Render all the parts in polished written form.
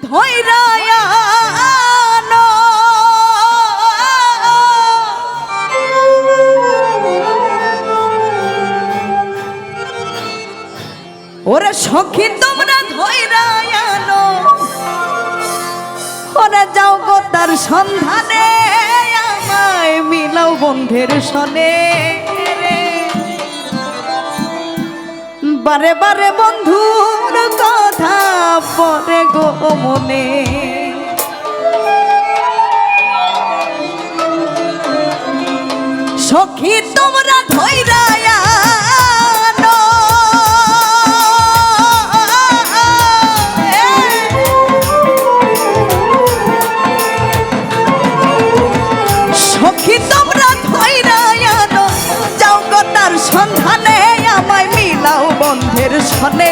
ধৈরায়া ওরে সখী তোমরা ধৈরায়া ওরা যাও গো তার সন্ধানে আমায় মিলাও বন্ধের সনে বারে বারে বন্ধুর কথা পরে গো মনে সখী তোমরা ধৈরায়া সখী তোমরা ধৈরায়া যাও গো তার সন্ধানে আমায় মিলাও বন্ধের সনে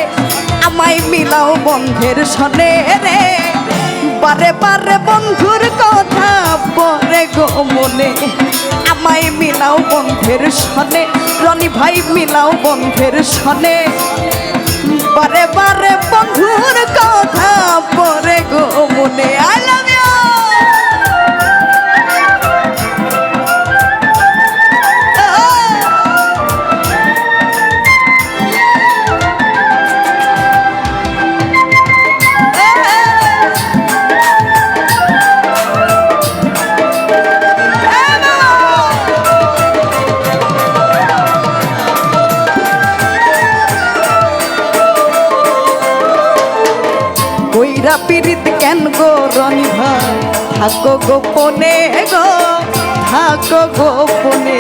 আমায় মিলাও বন্ধের সনে রে বারে বারে বন্ধুর কথা পরে গো মনে আমায় মিলাও বন্ধের সনে রনি ভাই মিলাও বন্ধের সনে বারে বারে বন্ধুর কথা পরে গো মনে আই লাভ ইউ কইরা পীড়িত কেন গো রনি ভাই থাকো গোপনে গো থাকো গোপনে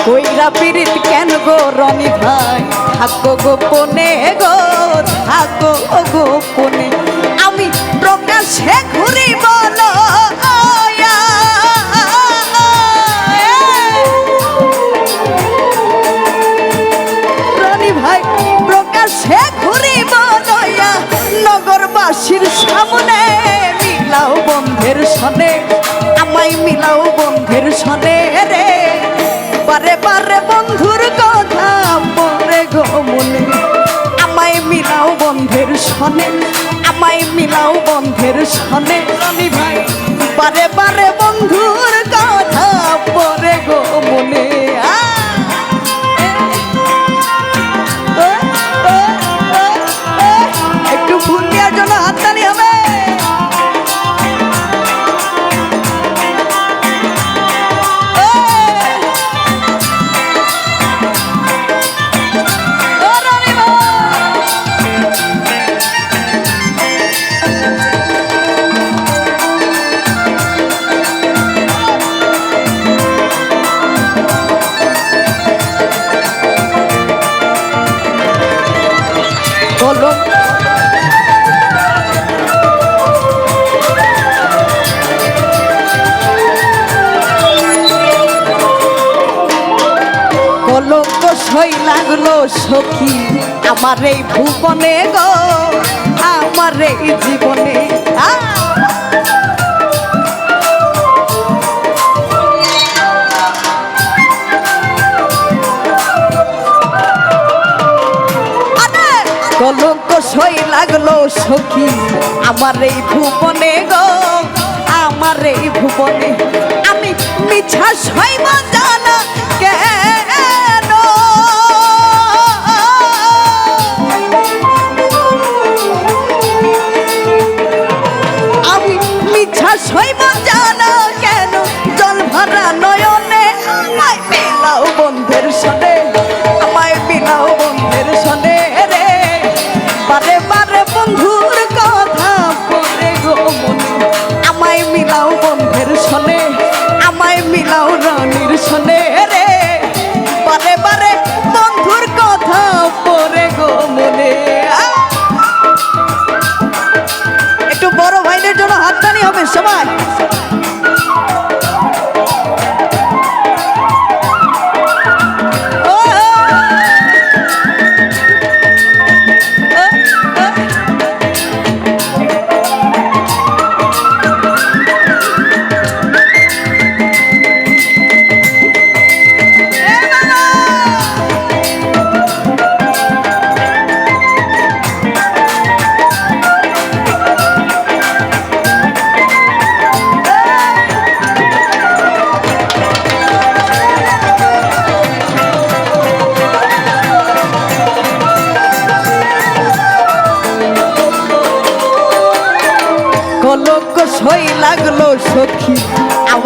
কইরা পীড়িত কেন গো রনি ভাই থাকো গোপনে গো থাকো গোপনে আমি প্রকাশে ঘুরি বলো প্রকাশে ঘুরি বলয়া নগরবাসীর সামনে মিলাও বন্ধের সনে আমায় মিলাও বন্ধের সনে রে বারে বারে বন্ধুর কথা পরে গো মনে আমায় মিলাও বন্ধের সনে আমায় মিলাও বন্ধের সনে রনি ভাই বারে বারে বন্ধুর কথা পরে গো মনে একটু ফুল দেওয়ার জন্য হাততালি হবে কলঙ্ক সই লাগলো সখী আমার এই ভুবনে গো আমার এই জীবনে কলঙ্ক সই লাগলো সখী আমার এই ভুবনে গো আমার এই ভুবনে আমি মিছা সইব জানা কেন আমি মিছা সইব জানা কেন জল ভরা নয়নে আমায় মিলাও বন্ধের সনে আমায় মিলাও বন্ধের সনে রে বারে বারে বন্ধুর কথা পরে গো মনে আমায় মিলাও বন্ধের সনে আমায় মিলাও রানীর সনে রে বারে বারে বন্ধুর কথা পরে গো মনে একটু বড় ভাইদের জন্য হাততালি হবে সবাই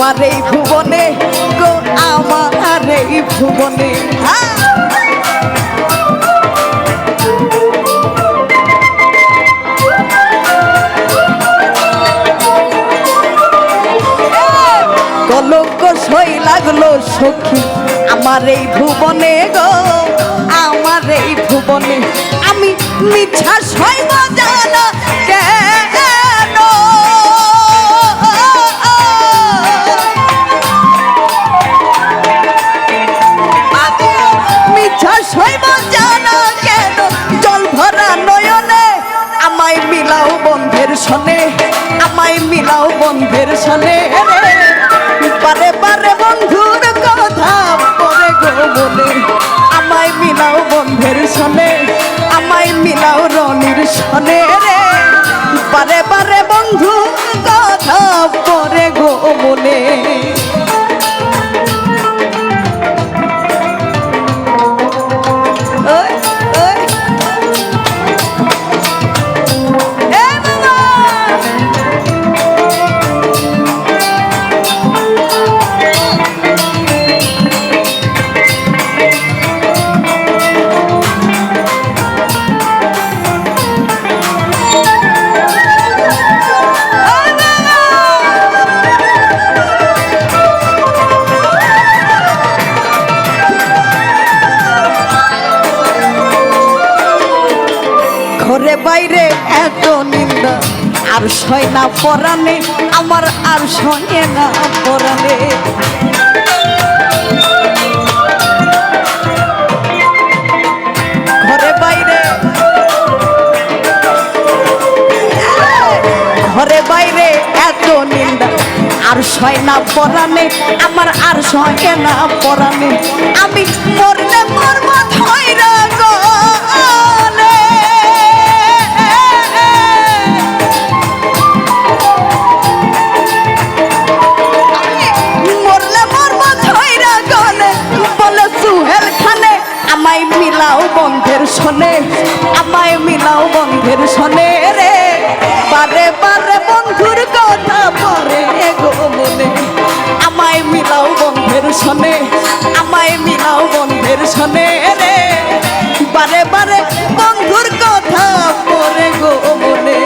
আমার এই ভুবনে গো আমার এই ভুবনে কলঙ্ক সই লাগলো সখী আমার এই ভুবনে গো আমার এই ভুবনে আমি মিথ্যা সইব জানা কেন মিথ্যা সইব জানা কেন জল ভরা নয়নে আমায় মিলাও বন্ধের সনে আমায় মিলাও বন্ধের সনে বারে বারে বন্ধুর কথা পরে গো বলে আমায় মিলাও বন্ধের সনে আমায় মিলাও রনির সনে রে বারে বারে বন্ধুর কথা পরে গো বলে ঘরে বাইরে এত নিন্দা আর সয় না পরাণে আমার আর সয় না পরাণে ঘরে বাইরে ঘরে বাইরে এত নিন্দা আর সয় না পরাণে আমার আর সয় না পরাণে আমি মরলে মরব ধইরা গো আমায় মিলাও বন্ধের সনে আমায় মিলাও বন্ধের সনে রে বারে বারে বন্ধুর কথা পরে গো মনে আমায় মিলাও বন্ধের সনে আমায় মিলাও বন্ধের সনে রে বারে বারে বন্ধুর কথা পরে গো মনে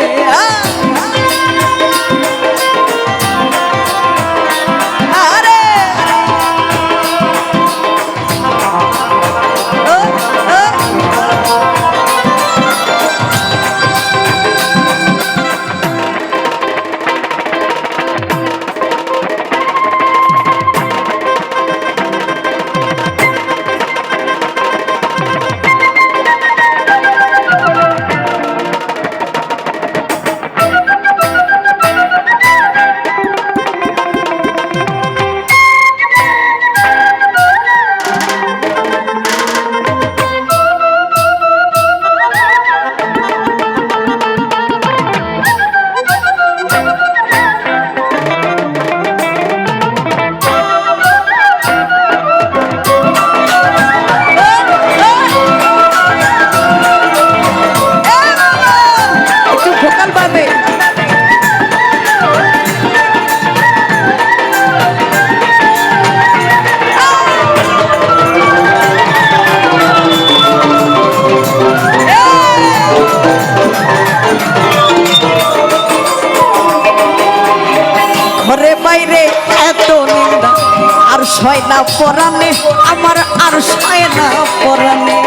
আর সয় না পরাণে আমার আর সয় না পরাণে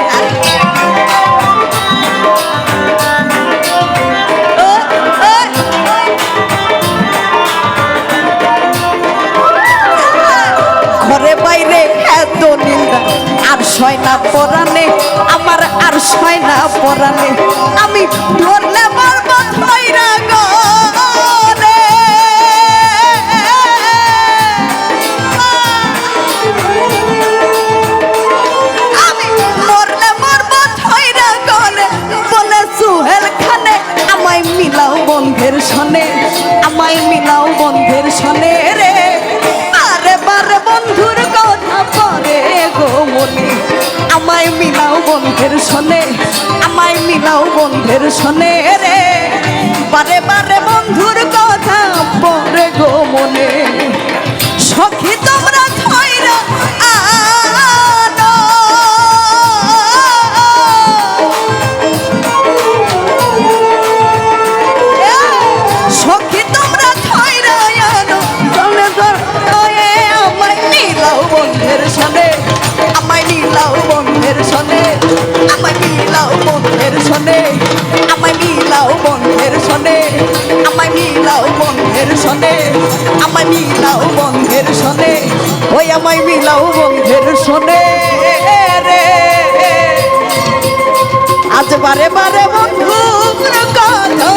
ঘরে বাইরে এত নিন্দা আর সয় না পরাণে আমার আর সয় না পরাণে আমি ধরলে মারব ধইরা গো বন্ধের সনে আমায় মিলাও বন্ধের সনে রে বারে বারে বন্ধুর কথা পরে গো মনে আমায় মিলাও বন্ধের সনে আমায় মিলাও বন্ধের সনে রে বারে বারে বন্ধুর কথা পরে গো মনে ওই আমায় মিলাও বন্ধের শোনে রে আজ বারে বারে বন্ধুর কথা